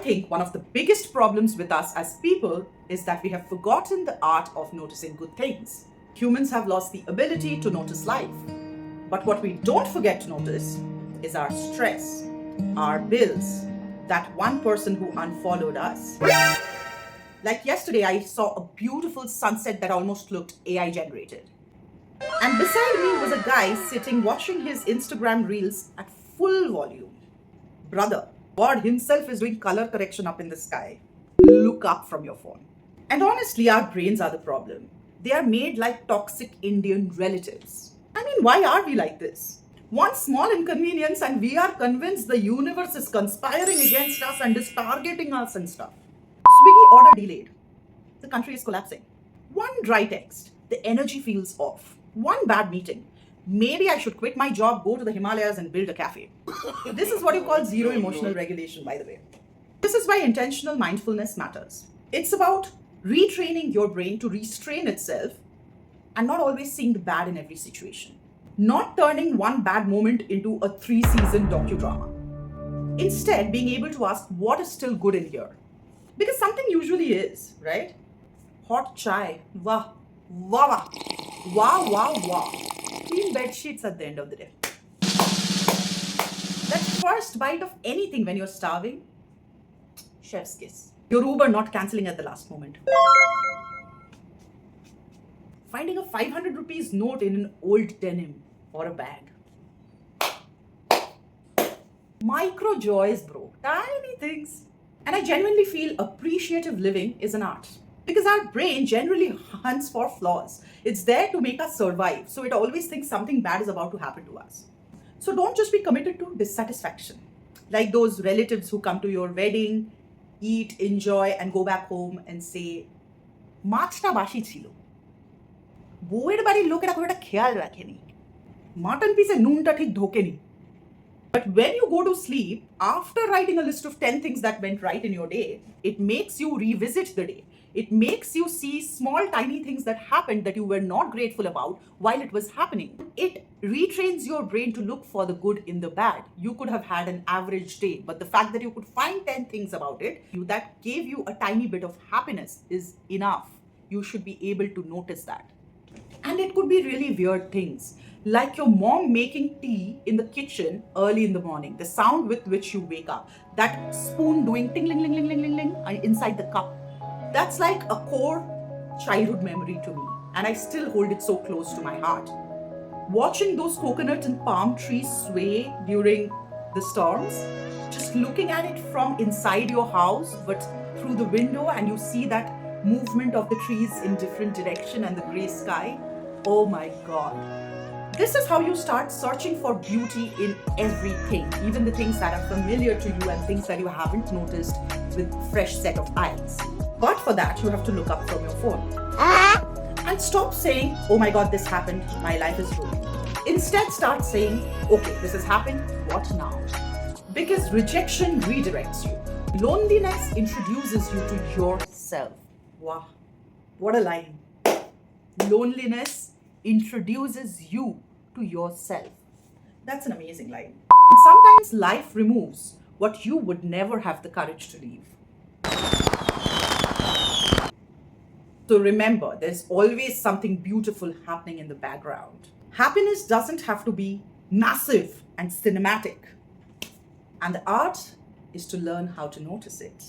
think one of the biggest problems with us as people is that we have forgotten the art of noticing good things. Humans have lost the ability to notice life. But what we don't forget to notice is our stress, our bills, that one person who unfollowed us. Like yesterday, I saw a beautiful sunset that almost looked AI generated. And beside me was a guy sitting watching his Instagram reels at full volume. Brother, God himself is doing color correction up in the sky. Look up from your phone. And honestly, our brains are the problem. They are made like toxic Indian relatives. I mean, why are we like this? One small inconvenience and we are convinced the universe is conspiring against us and is targeting us and stuff. Swiggy order delayed. The country is collapsing. One dry text. The energy feels off. One bad meeting. Maybe I should quit my job, go to the Himalayas and build a cafe. This is what you call zero emotional regulation, by the way. This is why intentional mindfulness matters. It's about retraining your brain to restrain itself and not always seeing the bad in every situation. Not turning one bad moment into a 3-season docudrama. Instead, being able to ask what is still good in here. Because something usually is, right? Hot chai. Wah. Wah wah. Wow, wow, wow. Clean bed sheets at the end of the day. That first bite of anything when you're starving, chef's kiss. Your Uber not cancelling at the last moment. Finding a 500 rupees note in an old denim or a bag. Micro joys, bro. Tiny things. And I genuinely feel appreciative living is an art. Because our brain generally hunts for flaws. It's there to make us survive. So it always thinks something bad is about to happen to us. So don't just be committed to dissatisfaction. Like those relatives who come to your wedding, eat, enjoy, and go back home and say, মাছটা বাসি ছিল বউয়ের বাড়ির লোকেরা খুব একটা খেয়াল রাখেনি মাটন পিসে নুনটা ঠিক ঢোকেনি. But when you go to sleep, after writing a list of 10 things that went right in your day, it makes you revisit the day. It makes you see small, tiny things that happened that you were not grateful about while it was happening. It retrains your brain to look for the good in the bad. You could have had an average day, but the fact that you could find 10 things about it that gave you a tiny bit of happiness is enough. You should be able to notice that. And it could be really weird things. Like your mom making tea in the kitchen early in the morning, the sound with which you wake up, that spoon doing ting ling ling ling ling ling ling inside the cup. That's like a core childhood memory to me, and I still hold it so close to my heart. Watching those coconut and palm trees sway during the storms, just looking at it from inside your house but through the window, and you see that movement of the trees in different direction and the gray sky. Oh my God. This is how you start searching for beauty in everything, even the things that are familiar to you and things that you haven't noticed with fresh set of eyes. But for that, you have to look up from your phone. And stop saying, oh my God, this happened, my life is ruined. Instead, start saying, okay, this has happened, what now? Because rejection redirects you. Loneliness introduces you to yourself. Wow, what a line. Loneliness introduces you to yourself. That's an amazing line. And sometimes life removes what you would never have the courage to leave. So remember, there's always something beautiful happening in the background. Happiness doesn't have to be massive and cinematic. And the art is to learn how to notice it.